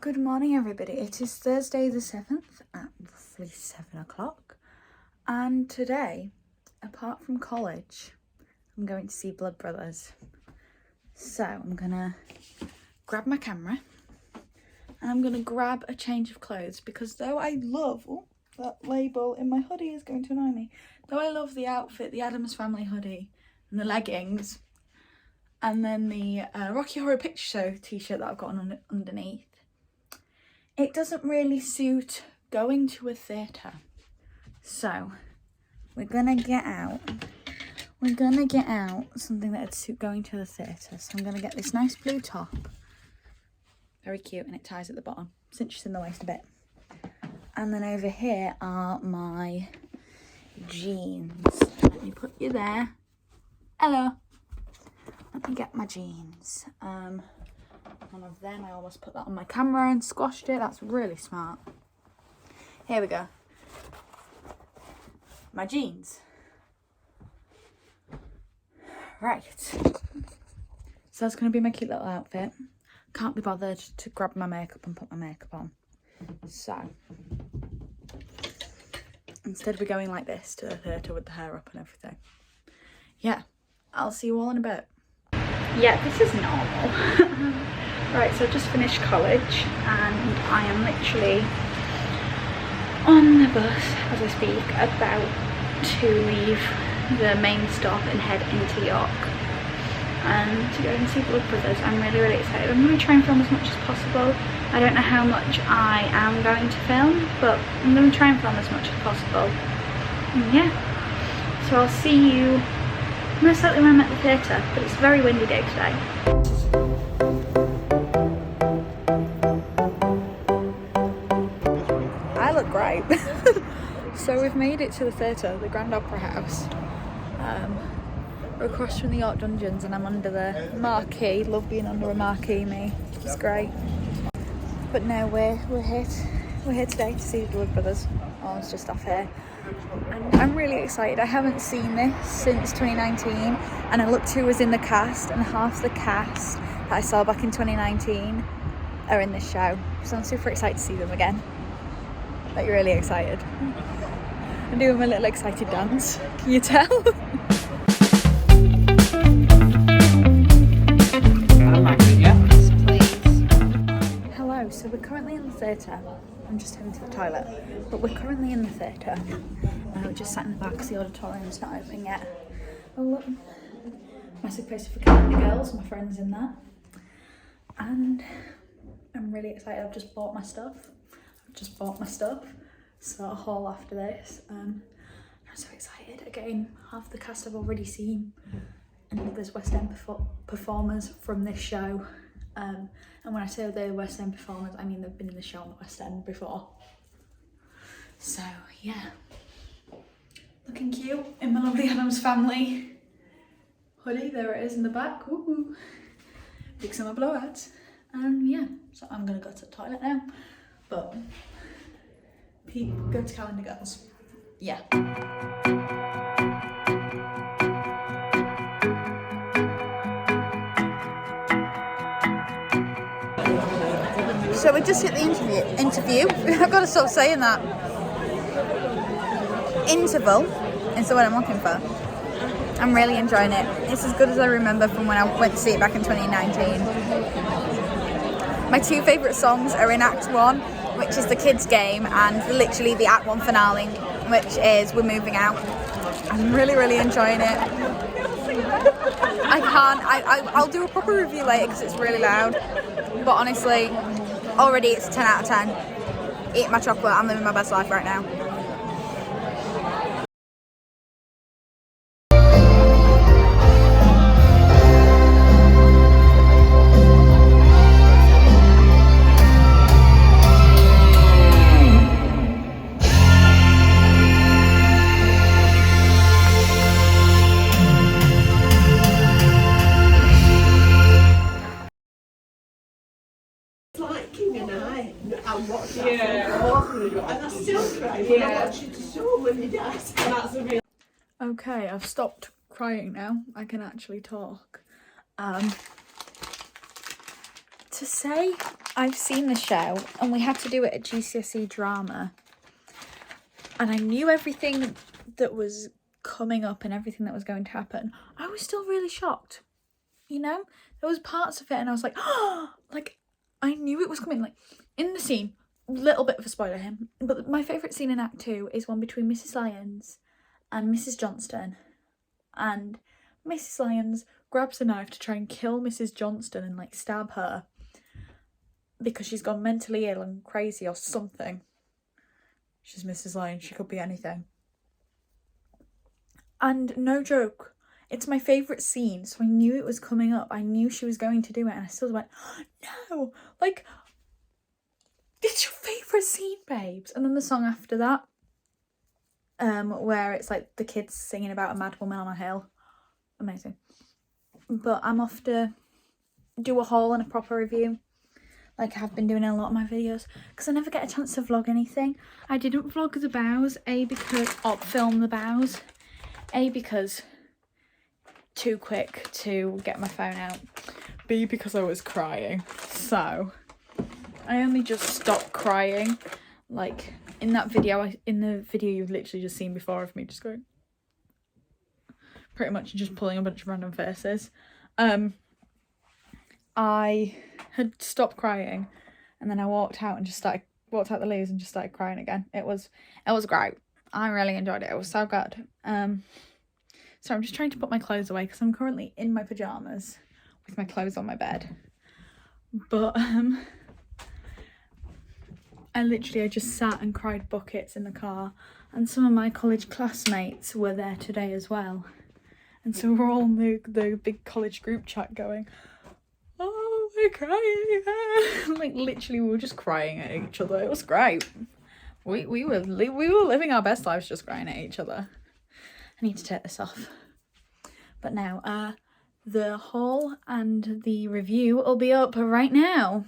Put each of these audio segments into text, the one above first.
Good morning everybody, it is Thursday the 7th at roughly 7 o'clock and today, apart from college, I'm going to see Blood Brothers. So I'm gonna grab my camera and I'm gonna grab a change of clothes because though I love, oh, that label in my hoodie is going to annoy me, though I love the outfit, the Addams Family hoodie and the leggings and then the Rocky Horror Picture Show t-shirt that I've got on underneath, it doesn't really suit going to a theatre. So we're gonna get out something that'd suit going to the theatre. So I'm gonna get this nice blue top, very cute, and it ties at the bottom, cinches in the waist a bit. And then over here are my jeans. Let me put you there. Hello. Let me get my jeans. One of them, I almost put that on my camera and squashed it. That's really smart. Here we go. My jeans. Right. So that's going to be my cute little outfit. Can't be bothered to grab my makeup and put my makeup on. So instead we're going like this to the theatre with the hair up and everything. Yeah, I'll see you all in a bit. Yeah, this is normal. Right, so I've just finished college and I am literally on the bus as I speak, about to leave the main stop and head into York to go and see Blood Brothers. I'm really excited. I'm going to try and film as much as possible. I don't know how much I am going to film, but I'm going to try and film as much as possible. And yeah, so I'll see you most likely when I'm at the theatre, but it's a very windy day today. I look great. So we've made it to the theatre, the Grand Opera House. We're across from the York Dungeons and I'm under the marquee. Love being under a marquee, me. It's great. But no, we're here today to see Blood Brothers. Oh, it's just off here. And I'm really excited. I haven't seen this since 2019 and I looked who was in the cast and half the cast that I saw back in 2019 are in this show. So I'm super excited to see them again. Like, really excited. I'm doing my little excited dance. Can you tell? Hello, so we're currently in the theatre. I'm just heading to the toilet, but we're currently in the theatre. We're just sat in the back because the auditorium's not open yet. Oh look, massive poster for Calendar Girls, my friend's in that. And I'm really excited, I've just bought my stuff. So I'll haul after this. I'm so excited. Again, half the cast I've already seen. And there's West End performers from this show. And when I say they're West End performers, I mean they've been in the show on the West End before. So yeah, looking cute in my lovely Addams Family hoodie. There it is in the back. Woo-hoo. Big summer blowouts. And yeah, so I'm gonna go to the toilet now. But Pete, go to Calendar Girls. Yeah. So we just hit the interview. I've got to stop saying that. Interval is the word I'm looking for. I'm really enjoying it. It's as good as I remember from when I went to see it back in 2019. My two favourite songs are in Act 1, which is the kids' game, and literally the Act 1 finale, which is We're Moving Out. I'm really enjoying it. I'll do a proper review later because it's really loud. But honestly, already it's a 10 out of 10. Eat my chocolate, I'm living my best life right now. And watched that and I still cry when I watch it so when he dies. That's a real. Okay, I've stopped crying now. I can actually talk. To say I've seen the show and we had to do it at GCSE drama. And I knew everything that was coming up and everything that was going to happen. I was still really shocked. You know? There was parts of it and I was like, oh, like, I knew it was coming. Like, in the scene, little bit of a spoiler here, but my favourite scene in Act 2 is one between Mrs. Lyons and Mrs. Johnston. And Mrs. Lyons grabs a knife to try and kill Mrs. Johnston and, like, stab her because she's gone mentally ill and crazy or something. She's Mrs. Lyons, she could be anything. And no joke, it's my favourite scene, so I knew it was coming up. I knew she was going to do it, and I still went, oh, no! Like, it's your favourite scene, babes! And then the song after that, where it's like the kids singing about a mad woman on a hill. Amazing. But I'm off to do a haul and a proper review, like I have been doing in a lot of my videos, because I never get a chance to vlog anything. I didn't vlog the bows, film the bows, because too quick to get my phone out, B, because I was crying. So I only just stopped crying, like in that video, in the video you've literally just seen before of me just going, pretty much just pulling a bunch of random faces. I had stopped crying and then I walked out the loos and just started crying again. It was great. I really enjoyed it. It was so good. So I'm just trying to put my clothes away because I'm currently in my pajamas with my clothes on my bed. But I just sat and cried buckets in the car, and some of my college classmates were there today as well. And so we're all in the big college group chat going, oh, we're crying. Like, literally, we were just crying at each other. It was great. We were living our best lives just crying at each other. I need to take this off. But now, the haul and the review will be up right now.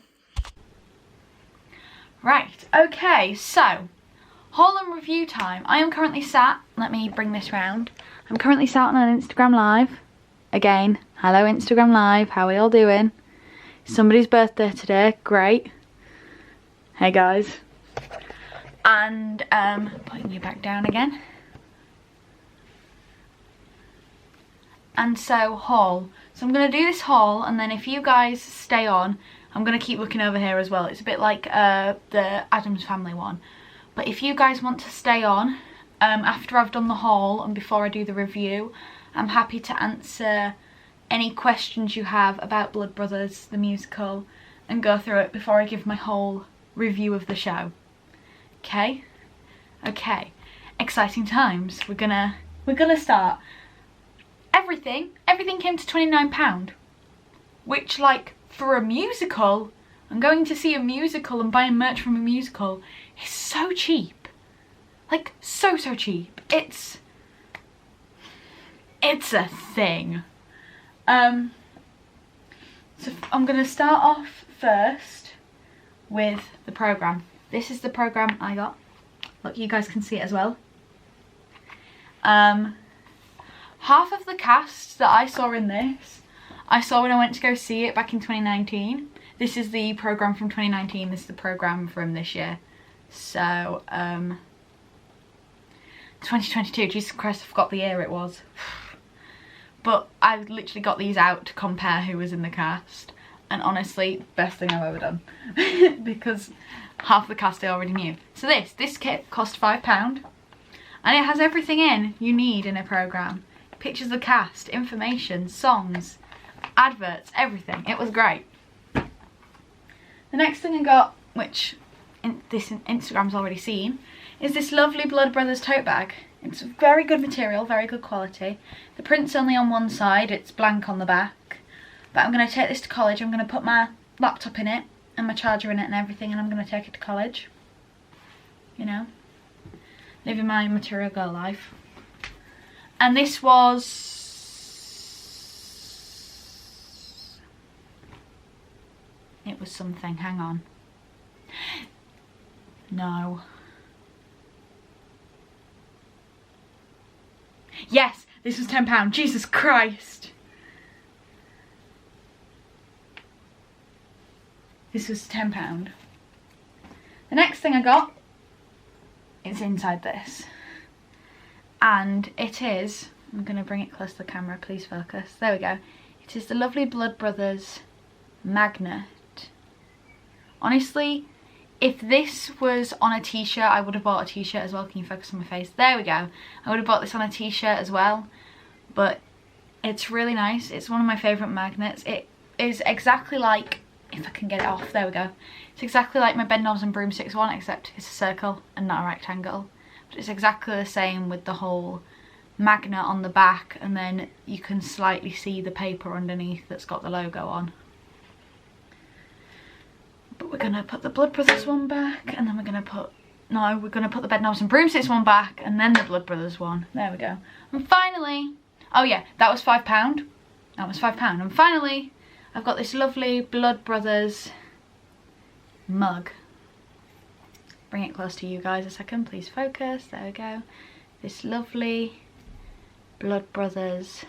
Right, okay, so, haul and review time. I am currently sat, let me bring this round. I'm currently sat on an Instagram Live. Again, hello Instagram Live, how are y'all doing? Somebody's birthday today, great. Hey guys. And putting you back down again. And so, haul. So I'm going to do this haul, and then if you guys stay on, I'm going to keep looking over here as well. It's a bit like the Addams Family one. But if you guys want to stay on, after I've done the haul and before I do the review, I'm happy to answer any questions you have about Blood Brothers, the musical, and go through it before I give my whole review of the show. Okay? Okay. Exciting times. We're gonna start. Everything came to £29, which, like, for a musical, I'm going to see a musical and buying merch from a musical is so cheap. Like, so cheap. It's a thing. So I'm gonna start off first with the programme. This is the programme I got. Look, you guys can see it as well. Half of the cast that I saw in this, I saw when I went to go see it back in 2019. This is the programme from 2019, this is the programme from this year. So, 2022, Jesus Christ, I forgot the year it was. But I literally got these out to compare who was in the cast. And honestly, best thing I've ever done. Because half the cast I already knew. So this kit cost £5. And it has everything in you need in a programme. Pictures of the cast, information, songs, adverts, everything. It was great. The next thing I got, which this Instagram's already seen, is this lovely Blood Brothers tote bag. It's very good material, very good quality. The print's only on one side, it's blank on the back. But I'm going to take this to college. I'm going to put my laptop in it and my charger in it and everything, and I'm going to take it to college. You know, living my material girl life. And this was something, hang on. No. Yes, this was £10. Jesus Christ. This was £10. The next thing I got is inside this. And it is, I'm going to bring it close to the camera, please focus. There we go. It is the lovely Blood Brothers magnet. Honestly, if this was on a t-shirt, I would have bought a t-shirt as well. Can you focus on my face? There we go. I would have bought this on a t-shirt as well. But it's really nice. It's one of my favourite magnets. It is exactly like, if I can get it off, there we go. It's exactly like my bed knobs and broomsticks one, except it's a circle and not a rectangle. But it's exactly the same with the whole magnet on the back, and then you can slightly see the paper underneath that's got the logo on. But we're gonna put the Blood Brothers one back, and then we're gonna put the bed knobs and broomsticks one back, and then the Blood Brothers one. There we go. And finally, oh yeah, that was £5. That was £5. And finally, I've got this lovely Blood Brothers mug. Bring it close to you guys a second, please focus. There we go. This lovely Blood Brothers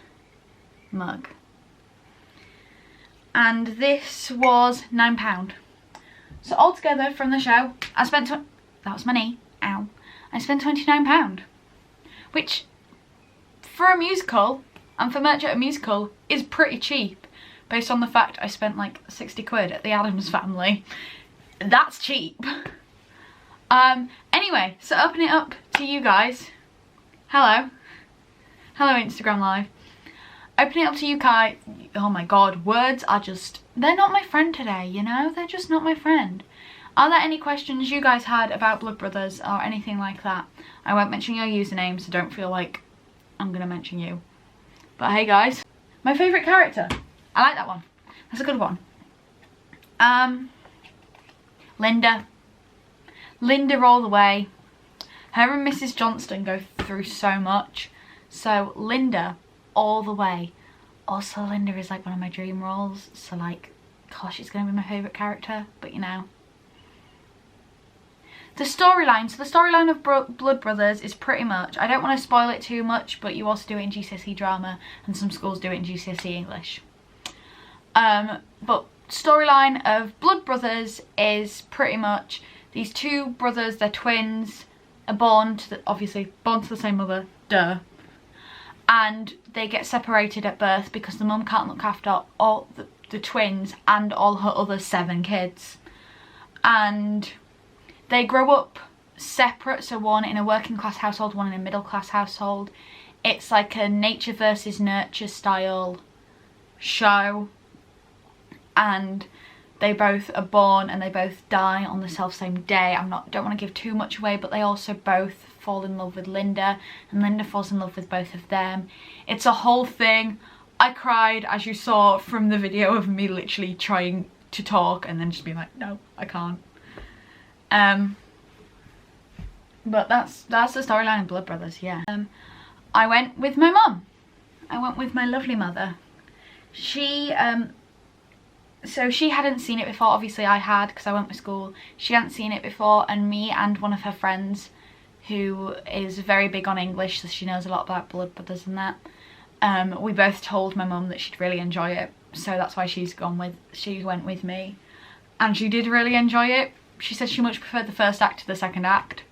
mug. And this was £9. So altogether from the show, I spent, that was my knee, ow. I spent £29. Which, for a musical, and for merch at a musical, is pretty cheap. Based on the fact I spent like 60 quid at the Addams Family. That's cheap. Anyway, so open it up to you guys. Hello. Hello Instagram Live. Open it up to you guys. Oh my god, words are just, they're not my friend today, you know? They're just not my friend. Are there any questions you guys had about Blood Brothers or anything like that? I won't mention your username, so don't feel like I'm gonna mention you. But hey guys, my favourite character. I like that one. That's a good one. Linda. Linda all the way. Her and Mrs. Johnston go through so much. So Linda all the way. Also Linda is like one of my dream roles. So like, gosh, it's going to be my favourite character. But you know. The storyline. So the storyline of Blood Brothers is pretty much, I don't want to spoil it too much, but you also do it in GCSE drama and some schools do it in GCSE English. But storyline of Blood Brothers is pretty much these two brothers, they're twins, are born to obviously born to the same mother, duh. And they get separated at birth because the mum can't look after all the twins and all her other 7 kids. And they grow up separate, so one in a working class household, one in a middle class household. It's like a nature versus nurture style show. And they both are born and they both die on the self-same day. Don't want to give too much away, but they also both fall in love with Linda and Linda falls in love with both of them. It's a whole thing. I cried, as you saw from the video of me literally trying to talk and then just being like, no, I can't. But that's the storyline of Blood Brothers, yeah. I went with my mum. I went with my lovely mother. So she hadn't seen it before. Obviously I had, because I went to school. She hadn't seen it before, and me and one of her friends who is very big on English, so she knows a lot about Blood Brothers and that, we both told my mum that she'd really enjoy it, so that's why she went with me, and she did really enjoy it. She said she much preferred the first act to the second act,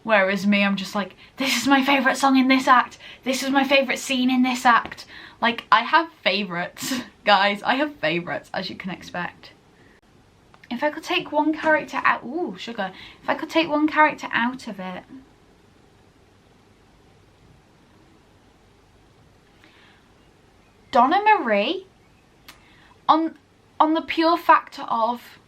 whereas me, I'm just like, this is my favourite song in this act, this is my favourite scene in this act. Like, I have favourites, guys. I have favourites, as you can expect. If I could take one character out... Ooh, sugar. If I could take one character out of it... Donna Marie. On the pure factor of...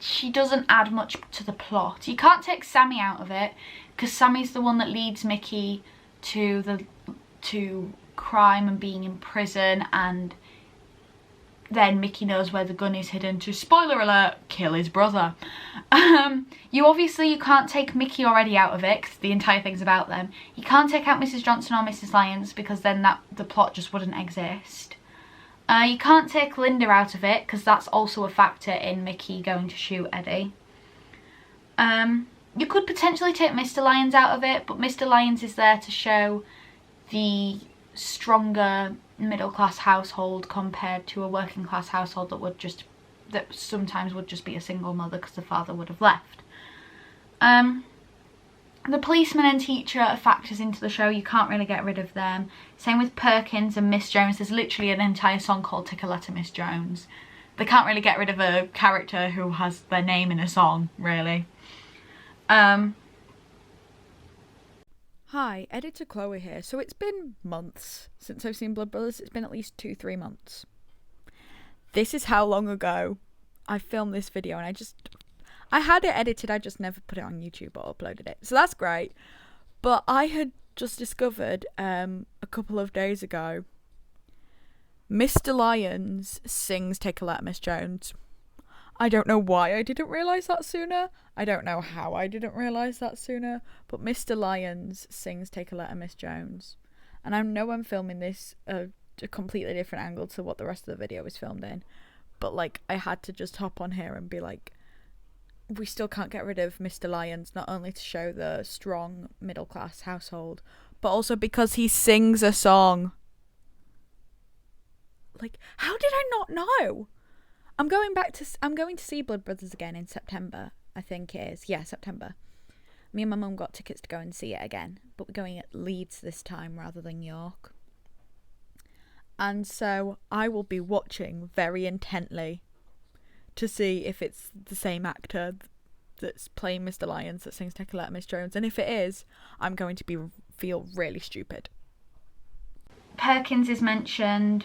she doesn't add much to the plot. You can't take Sammy out of it, because Sammy's the one that leads Mickey to crime and being in prison, and then Mickey knows where the gun is hidden to, spoiler alert, kill his brother. You can't take Mickey already out of it, because the entire thing's about them. You can't take out Mrs. Johnson or Mrs. Lyons, because then the plot just wouldn't exist. You can't take Linda out of it, because that's also a factor in Mickey going to shoot Eddie. You could potentially take Mr. Lyons out of it, but Mr. Lyons is there to show the stronger middle class household compared to a working class household that would just that sometimes would just be a single mother because the father would have left. The policeman and teacher are factors into the show. You can't really get rid of them. Same with Perkins and Miss Jones. There's literally an entire song called Take a Letter, Miss Jones. They can't really get rid of a character who has their name in a song, really. Hi, editor Chloe here. So it's been months since I've seen Blood Brothers. It's been at least 2-3 months. This is how long ago I filmed this video, and I had it edited, I just never put it on YouTube or uploaded it. So that's great. But I had just discovered a couple of days ago, Mr. Lyons sings Take a Letter, Miss Jones. I don't know why I didn't realise that sooner. I don't know how I didn't realise that sooner. But Mr. Lyons sings Take a Letter, Miss Jones. And I know I'm filming this a completely different angle to what the rest of the video was filmed in. But like, I had to just hop on here and be like, we still can't get rid of Mr. Lyons, not only to show the strong middle class household, but also because he sings a song. Like, how did I not know? I'm going to see Blood Brothers again in September, I think it is. Yeah, September. Me and my mum got tickets to go and see it again, but we're going at Leeds this time rather than York. And so I will be watching very intently to see if it's the same actor that's playing Mr. Lyons that sings Take a Letter, Miss Jones. And if it is, I'm going to feel really stupid. Perkins is mentioned.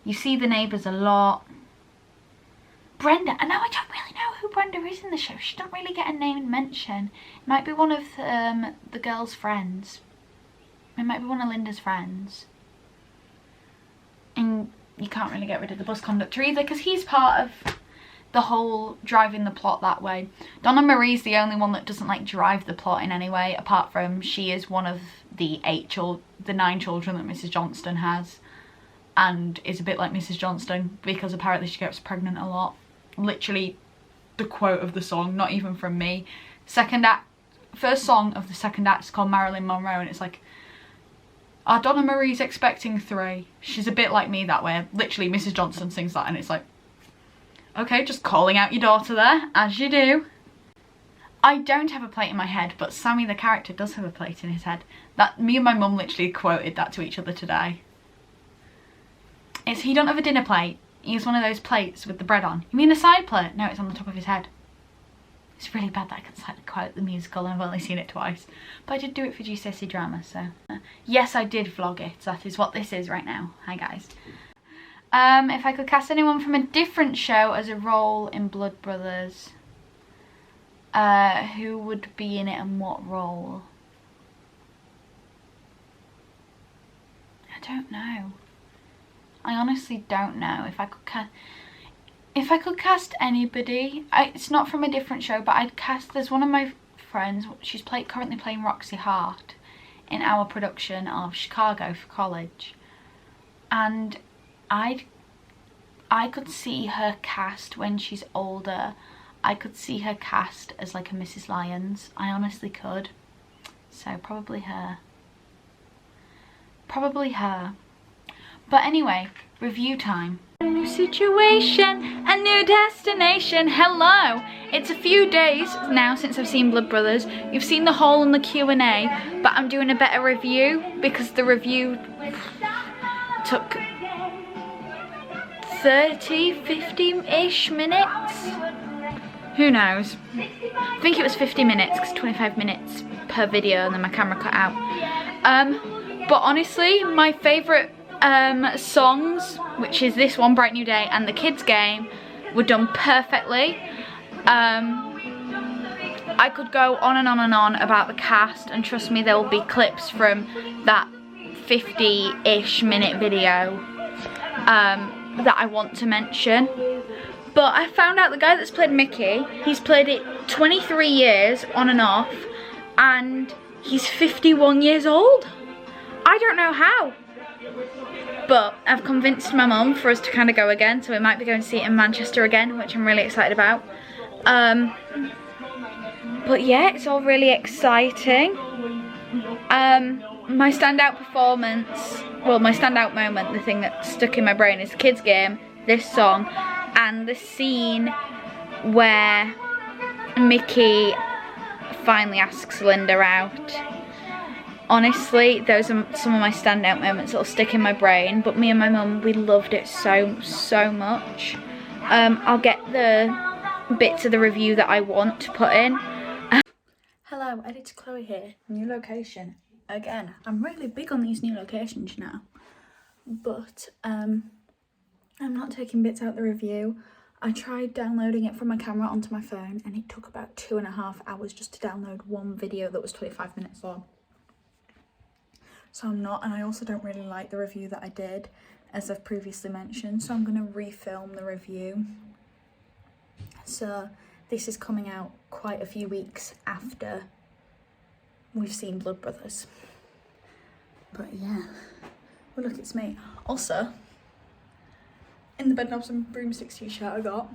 You see the neighbours a lot. Brenda, and now I don't really know who Brenda is in the show. She don't really get a name and mention. It might be one of the girl's friends. It might be one of Linda's friends. And you can't really get rid of the bus conductor either, because he's part of the whole driving the plot that way. Donna Marie's the only one that doesn't like drive the plot in any way, apart from she is one of the 9 children that Mrs. Johnston has, and is a bit like Mrs. Johnston because apparently she gets pregnant a lot. Literally the quote of the song, not even from me. First song of the second act is called Marilyn Monroe, and it's like, our Donna Marie's expecting 3. She's a bit like me that way. Literally, Mrs. Johnson sings that, and it's like, okay, just calling out your daughter there, as you do. I don't have a plate in my head, but Sammy the character does have a plate in his head. That me and my mum literally quoted that to each other today. It's, he don't have a dinner plate. He has one of those plates with the bread on. You mean a side plate? No, it's on the top of his head. It's really bad that I can slightly quote the musical and I've only seen it twice. But I did do it for GCSE drama, so... yes, I did vlog it. That is what this is right now. Hi, guys. If I could cast anyone from a different show as a role in Blood Brothers, who would be in it and what role? I don't know. I honestly don't know. If I could cast anybody, it's not from a different show, but I'd cast, there's one of my friends, she's currently playing Roxy Hart in our production of Chicago for college, and I could see her cast when she's older. I could see her cast as like a Mrs. Lyons. I honestly could. So probably her. Probably her. But anyway, review time. A new situation, a new destination. Hello! It's a few days now since I've seen Blood Brothers. You've seen the haul and the Q&A, but I'm doing a better review because the review took 30, 50-ish minutes. Who knows? I think it was 50 minutes because 25 minutes per video and then my camera cut out. But honestly, my favourite songs, which is this one, Bright New Day, and The Kids Game, were done perfectly. I could go on and on and on about the cast, and trust me, there will be clips from that 50-ish minute video that I want to mention. But I found out the guy that's played Mickey, he's played it 23 years on and off, and he's 51 years old. I don't know how. But I've convinced my mum for us to kind of go again, so we might be going to see it in Manchester again, which I'm really excited about. But yeah, it's all really exciting. My standout performance, well, my standout moment, the thing that stuck in my brain is The Kids Game, this song, and the scene where Mickey finally asks Linda out. Honestly, those are some of my standout moments that'll stick in my brain, but me and my mum, we loved it so much. I'll get the bits of the review that I want to put in. Hello, editor Chloe here. New location. Again, I'm really big on these new locations now, but I'm not taking bits out the review. I tried downloading it from my camera onto my phone and it took about 2.5 hours just to download one video that was 25 minutes long. So I'm not, and I also don't really like the review that I did, as I've previously mentioned, so I'm going to refilm the review. So this is coming out quite a few weeks after we've seen Blood Brothers. But yeah, well look, it's me. Also, in the Bedknobs and Broomsticks t-shirt I got.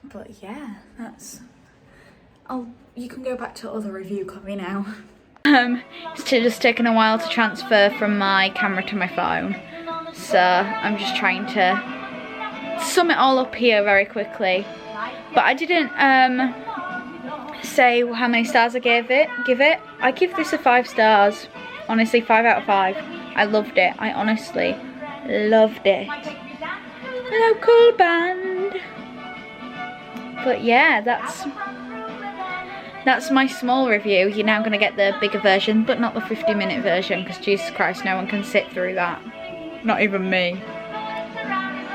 But yeah, that's... you can go back to other review copy now. It's just taken a while to transfer from my camera to my phone. So I'm just trying to sum it all up here very quickly. But I didn't say how many stars I give it. I give this a 5 stars. Honestly, 5 out of 5. I loved it. I honestly loved it. Local band. But yeah, that's my small review. You're now going to get the bigger version, but not the 50-minute version, because Jesus Christ, no one can sit through that. Not even me.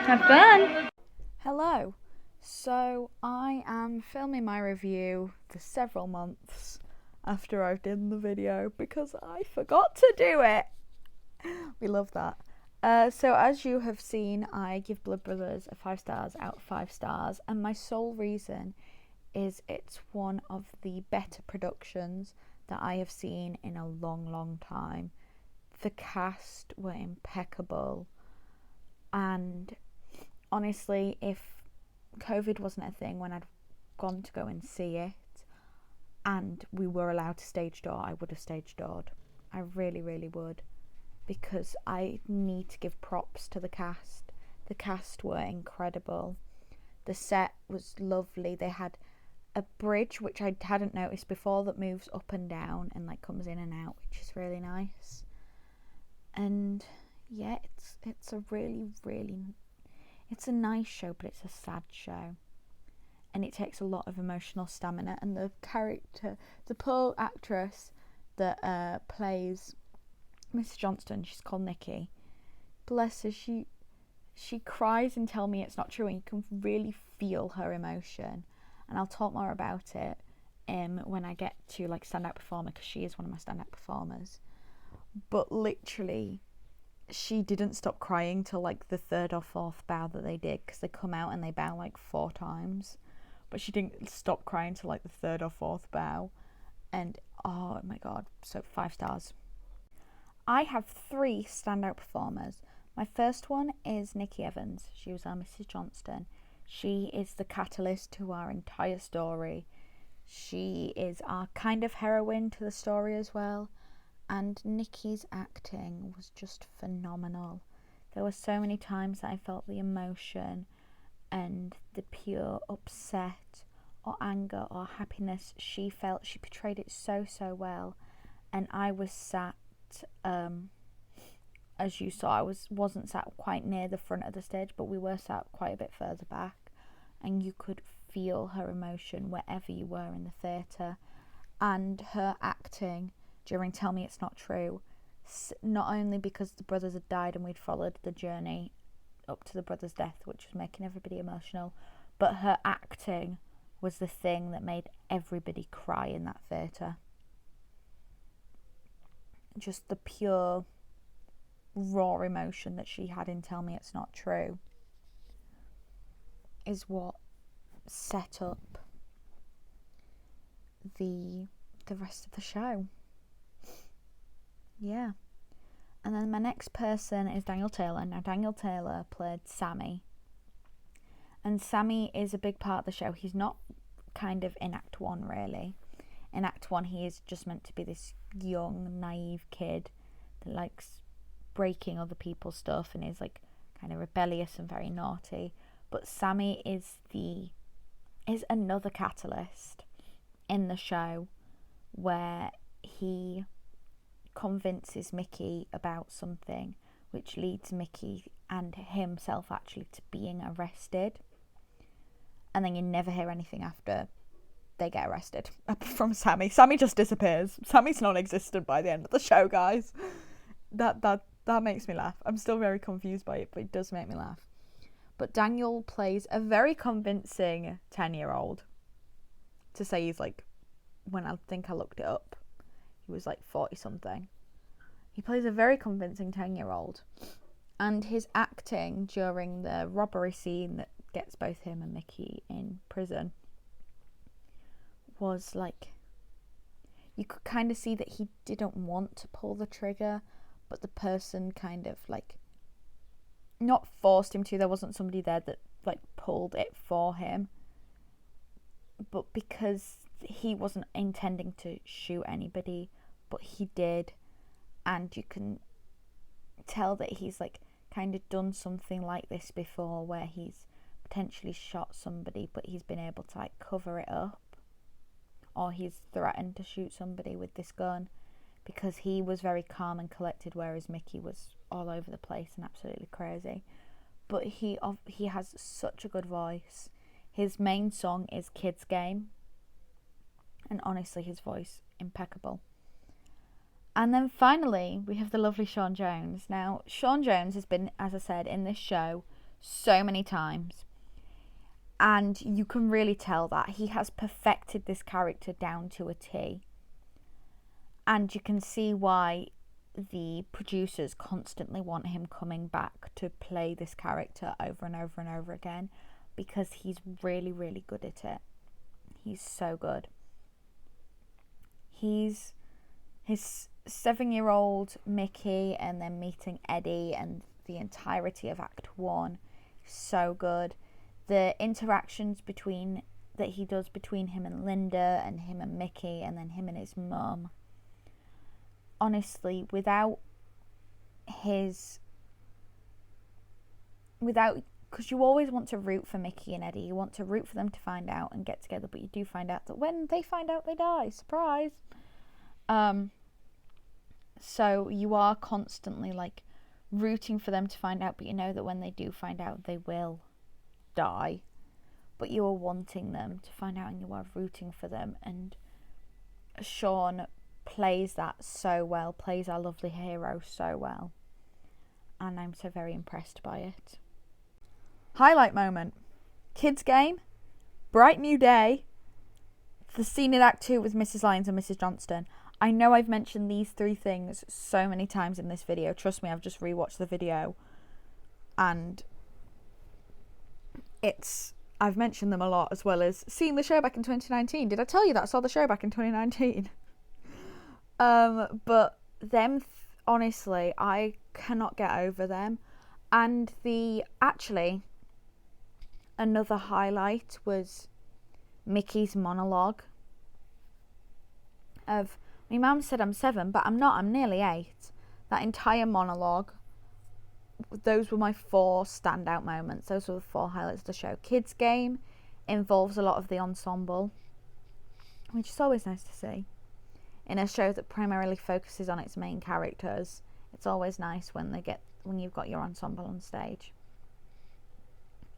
Have fun. Hello. So I am filming my review for several months after I've done the video because I forgot to do it. We love that. So as you have seen, I give Blood Brothers a 5 stars out of 5 stars, and my sole reason is it's one of the better productions that I have seen in a long time. The cast were impeccable, and honestly, if COVID wasn't a thing when I'd gone to go and see it and we were allowed to stage door, I would have stage doored. I really would, because I need to give props to the cast. The cast were incredible. The set was lovely. They had a bridge, which I hadn't noticed before, that moves up and down and like comes in and out, which is really nice. And yeah, it's a really it's a nice show, but it's a sad show, and it takes a lot of emotional stamina. And the character, the poor actress that plays Mrs. Johnston, she's called Nikki, bless her, she cries and tell me it's not true, and you can really feel her emotion. And I'll talk more about it when I get to like standout performer, because she is one of my standout performers. But literally, she didn't stop crying till like the 3rd or 4th bow that they did, because they come out and they bow like 4 times. But she didn't stop crying till like the 3rd or 4th bow. And oh my god, so 5 stars. I have 3 standout performers. My first one is Nikki Evans. She was our Mrs. Johnston. She is the catalyst to our entire story. She is our kind of heroine to the story as well. And Nikki's acting was just phenomenal. There were so many times that I felt the emotion and the pure upset or anger or happiness she felt. She portrayed it so well. And I was sat, as you saw, I wasn't sat quite near the front of the stage, but we were sat quite a bit further back, and you could feel her emotion wherever you were in the theatre. And her acting during Tell Me It's Not True, not only because the brothers had died and we'd followed the journey up to the brothers' death, which was making everybody emotional, but her acting was the thing that made everybody cry in that theatre. Just the pure raw emotion that she had in Tell Me It's Not True is what set up the rest of the show. Yeah. And then my next person is Daniel Taylor. Now, Daniel Taylor played Sammy, and Sammy is a big part of the show. He's not kind of in Act 1 really. In Act 1 he is just meant to be this young naive kid that likes breaking other people's stuff and is like kind of rebellious and very naughty. But Sammy is another catalyst in the show where he convinces Mickey about something, which leads Mickey and himself actually to being arrested. And then you never hear anything after they get arrested from Sammy. Sammy just disappears. Sammy's non-existent by the end of the show, guys. That makes me laugh. I'm still very confused by it, but it does make me laugh. But Daniel plays a very convincing 10-year-old. To say he's like, when I think I looked it up, he was like 40-something. He plays a very convincing 10-year-old. And his acting during the robbery scene that gets both him and Mickey in prison was like, you could kind of see that he didn't want to pull the trigger, but the person kind of like not forced him to. There wasn't somebody there that like pulled it for him, but because he wasn't intending to shoot anybody, but he did. And you can tell that he's like kind of done something like this before, where he's potentially shot somebody, but he's been able to like cover it up, or he's threatened to shoot somebody with this gun, because he was very calm and collected, whereas Mickey was all over the place and absolutely crazy. But he has such a good voice. His main song is Kids Game, and honestly his voice impeccable. And then finally we have the lovely Sean Jones. Now Sean Jones has been, as I said, in this show so many times, and you can really tell that he has perfected this character down to a T. And you can see why the producers constantly want him coming back to play this character over and over and over again, because he's really, really good at it. He's so good. He's his 7-year-old Mickey, and then meeting Eddie, and the entirety of Act 1. So good. The interactions that he does between him and Linda, and him and Mickey, and then him and his mum. Honestly, because you always want to root for Mickey and Eddie. You want to root for them to find out and get together, but you do find out that when they find out, they die. Surprise. So you are constantly like rooting for them to find out, but you know that when they do find out, they will die. But you are wanting them to find out, and you are rooting for them. And Sean plays that so well, plays our lovely hero so well, and I'm so very impressed by it. Highlight moment: Kids Game, Bright New Day, the scene in Act 2 with Mrs. Lyons and Mrs. Johnston. I know I've mentioned these 3 things so many times in this video. Trust me, I've just rewatched the video, and I've mentioned them a lot, as well as seeing the show back in 2019. Did I tell you that I saw the show back in 2019? But them, honestly, I cannot get over them. And actually, another highlight was Mickey's monologue of, my mum said I'm 7, but I'm not, I'm nearly 8. That entire monologue, those were my 4 standout moments. Those were the 4 highlights of the show. Kids Game involves a lot of the ensemble, which is always nice to see. In a show that primarily focuses on its main characters, it's always nice when you've got your ensemble on stage.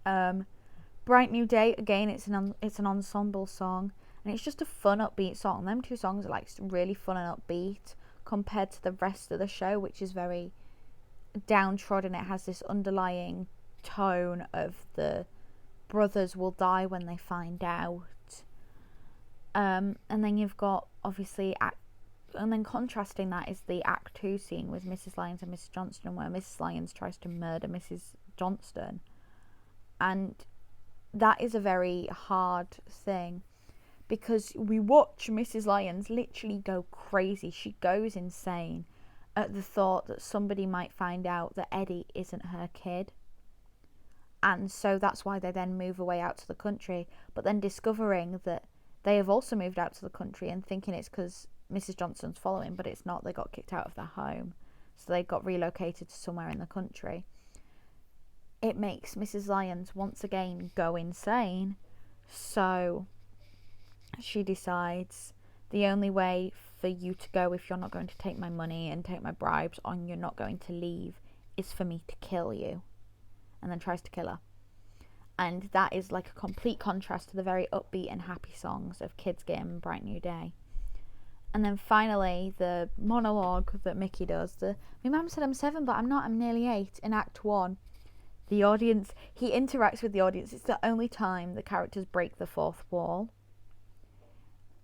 Bright New Day, again, it's an ensemble song, and it's just a fun, upbeat song. Them 2 songs are like really fun and upbeat compared to the rest of the show, which is very downtrodden. It has this underlying tone of the brothers will die when they find out. And then you've got, obviously, and then contrasting that is the Act 2 scene with Mrs. Lyons and Mrs. Johnston, where Mrs. Lyons tries to murder Mrs. Johnston. And that is a very hard thing, because we watch Mrs. Lyons literally go crazy. She goes insane at the thought that somebody might find out that Eddie isn't her kid. And so that's why they then move away out to the country, but then discovering that they have also moved out to the country and thinking it's because Mrs. Johnston's following, but it's not. They got kicked out of their home, so they got relocated to somewhere in the country. it makes Mrs. Lyons once again go insane. So she decides the only way for you to go, if you're not going to take my money and take my bribes, and you're not going to leave, is for me to kill you. And then tries to kill her. And that is like a complete contrast to the very upbeat and happy songs of Kids Game and Bright New Day. And then finally, the monologue that Mickey does, my mum said I'm 7, but I'm not, I'm nearly 8, in Act 1. The audience, he interacts with the audience. It's the only time the characters break the fourth wall.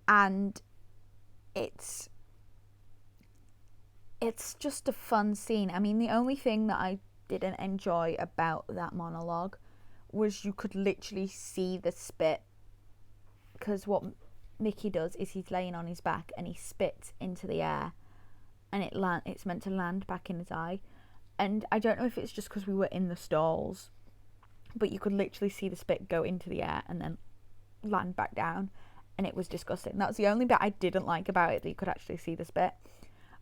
And it's just a fun scene. I mean, the only thing that I didn't enjoy about that monologue was you could literally see the spit, because what Mickey does is he's laying on his back and he spits into the air, and it's meant to land back in his eye. And I don't know if it's just because we were in the stalls, but you could literally see the spit go into the air and then land back down, and it was disgusting. That's the only bit I didn't like about it, that you could actually see the spit.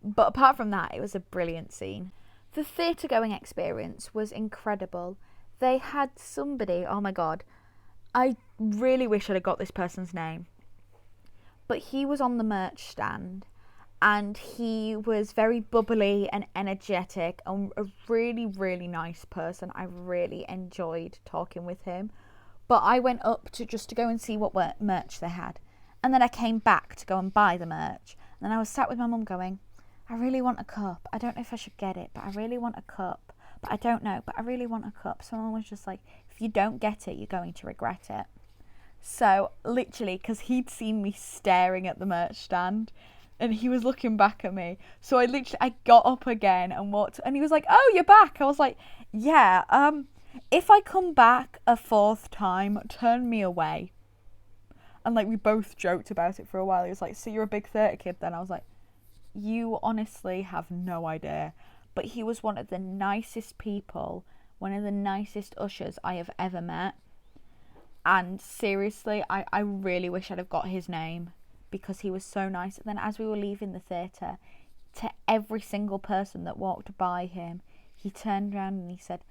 But apart from that, it was a brilliant scene. The theatre going experience was incredible. They had somebody, oh my god, I really wish I'd have got this person's name. But he was on the merch stand, and he was very bubbly and energetic and a really, really nice person. I really enjoyed talking with him. But I went up to go and see what merch they had. And then I came back to go and buy the merch. And then I was sat with my mum going, I really want a cup. I don't know if I should get it, but I really want a cup. But I don't know, but I really want a cup. So my mum was just like, if you don't get it, you're going to regret it. So literally, because he'd seen me staring at the merch stand and he was looking back at me. So I got up again and walked, and he was like, oh, you're back. I was like, yeah, if I come back a fourth time, turn me away. And like, we both joked about it for a while. He was like, so you're a big theatre kid then? I was like, you honestly have no idea. But he was one of the nicest people, one of the nicest ushers I have ever met. And seriously, I really wish I'd have got his name, because he was so nice. And then as we were leaving the theatre, to every single person that walked by him, he turned around and he said,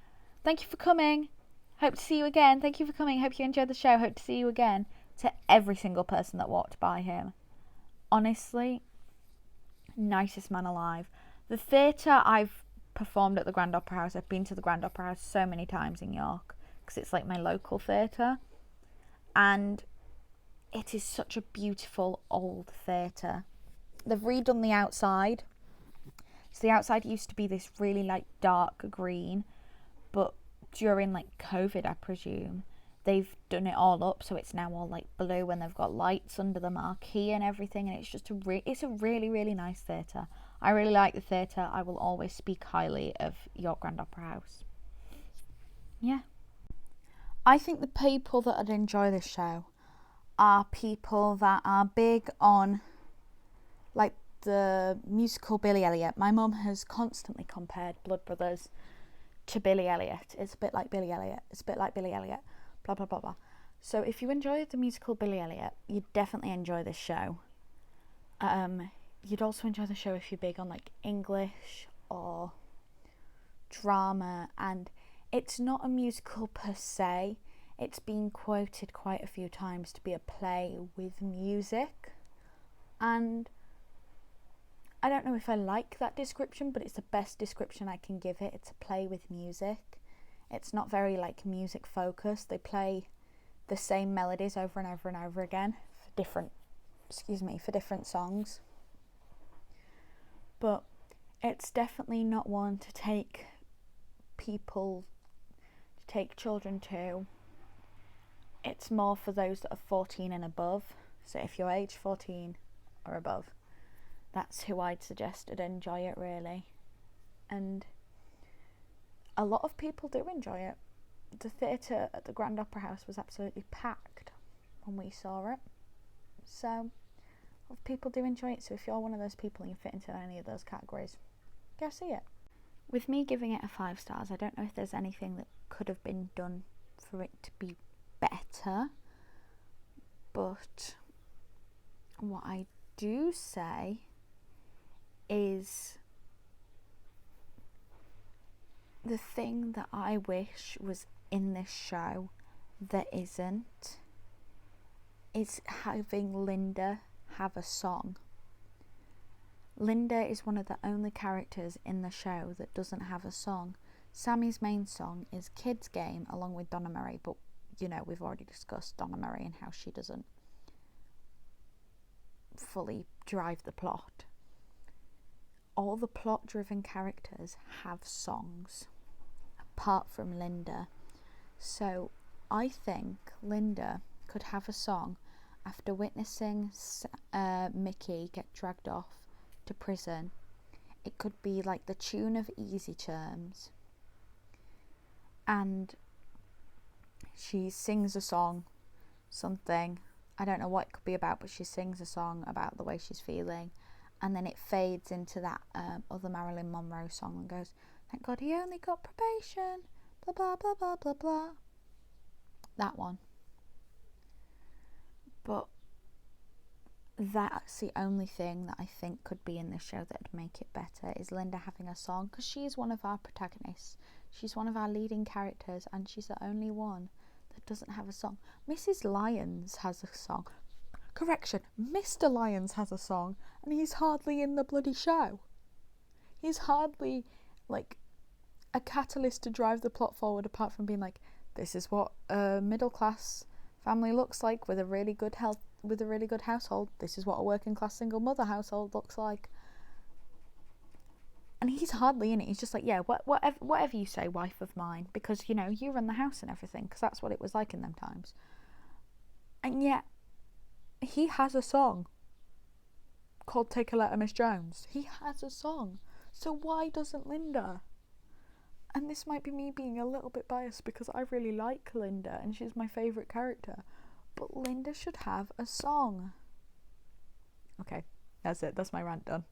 thank you for coming. Hope to see you again. Thank you for coming. Hope you enjoyed the show. Hope to see you again. To every single person that walked by him. Honestly, nicest man alive. The theatre, I've performed at the Grand Opera House. I've been to the Grand Opera House so many times in York, because it's like my local theatre. And it is such a beautiful old theatre. They've redone the outside. So the outside used to be this really like dark green, but during like COVID, I presume, they've done it all up, so it's now all like blue, and they've got lights under the marquee and everything, and it's just it's a really, really nice theatre. I really like the theatre. I will always speak highly of York Grand Opera House. Yeah. I think the people that would enjoy this show are people that are big on like the musical Billy Elliot. My mum has constantly compared Blood Brothers to Billy Elliot. It's a bit like Billy Elliot. It's a bit like Billy Elliot. Blah, blah, blah, blah. So if you enjoy the musical Billy Elliot, you'd definitely enjoy this show. You'd also enjoy the show if you're big on like English or drama. And it's not a musical per se. It's been quoted quite a few times to be a play with music. And I don't know if I like that description, but it's the best description I can give it. It's a play with music. It's not very like music focused. They play the same melodies over and over and over again for different songs. But it's definitely not one to take children to. It's more for those that are 14 and above. So if you're age 14 or above, that's who I'd suggest would enjoy it, really. And a lot of people do enjoy it. The theatre at the Grand Opera House was absolutely packed when we saw it. So a lot of people do enjoy it. So if you're one of those people and you fit into any of those categories, go see it. With me giving it a 5 stars, I don't know if there's anything that could have been done for it to be better. But what I do say is the thing that I wish was in this show that isn't is having Linda have a song. Linda is one of the only characters in the show that doesn't have a song. Sammy's main song is Kids Game along with Donna Marie, but you know, we've already discussed Donna Marie and how she doesn't fully drive the plot. All the plot-driven characters have songs, apart from Linda. So I think Linda could have a song after witnessing Mickey get dragged off to prison. It could be like the tune of Easy Terms, and she sings a song, something, I don't know what it could be about, but she sings a song about the way she's feeling, and then it fades into that other Marilyn Monroe song and goes, thank God he only got probation, blah blah blah blah blah blah. That one. But that's the only thing that I think could be in this show that would make it better, is Linda having a song, because she's one of our protagonists. She's one of our leading characters, and she's the only one that doesn't have a song. Mrs. Lyons has a song. Correction, Mr. Lyons has a song, and he's hardly in the bloody show. He's hardly, like, a catalyst to drive the plot forward, apart from being like, this is what a middle-class family looks like with a really good household. This is what a working-class single mother household looks like. And he's hardly in it. He's just like, yeah, whatever you say, wife of mine, because, you know, you run the house and everything, because that's what it was like in them times. And yet, he has a song called Take a Letter, Miss Jones. He has a song. So why doesn't Linda? And this might be me being a little bit biased, because I really like Linda and she's my favourite character. But Linda should have a song. Okay, that's it. That's my rant done.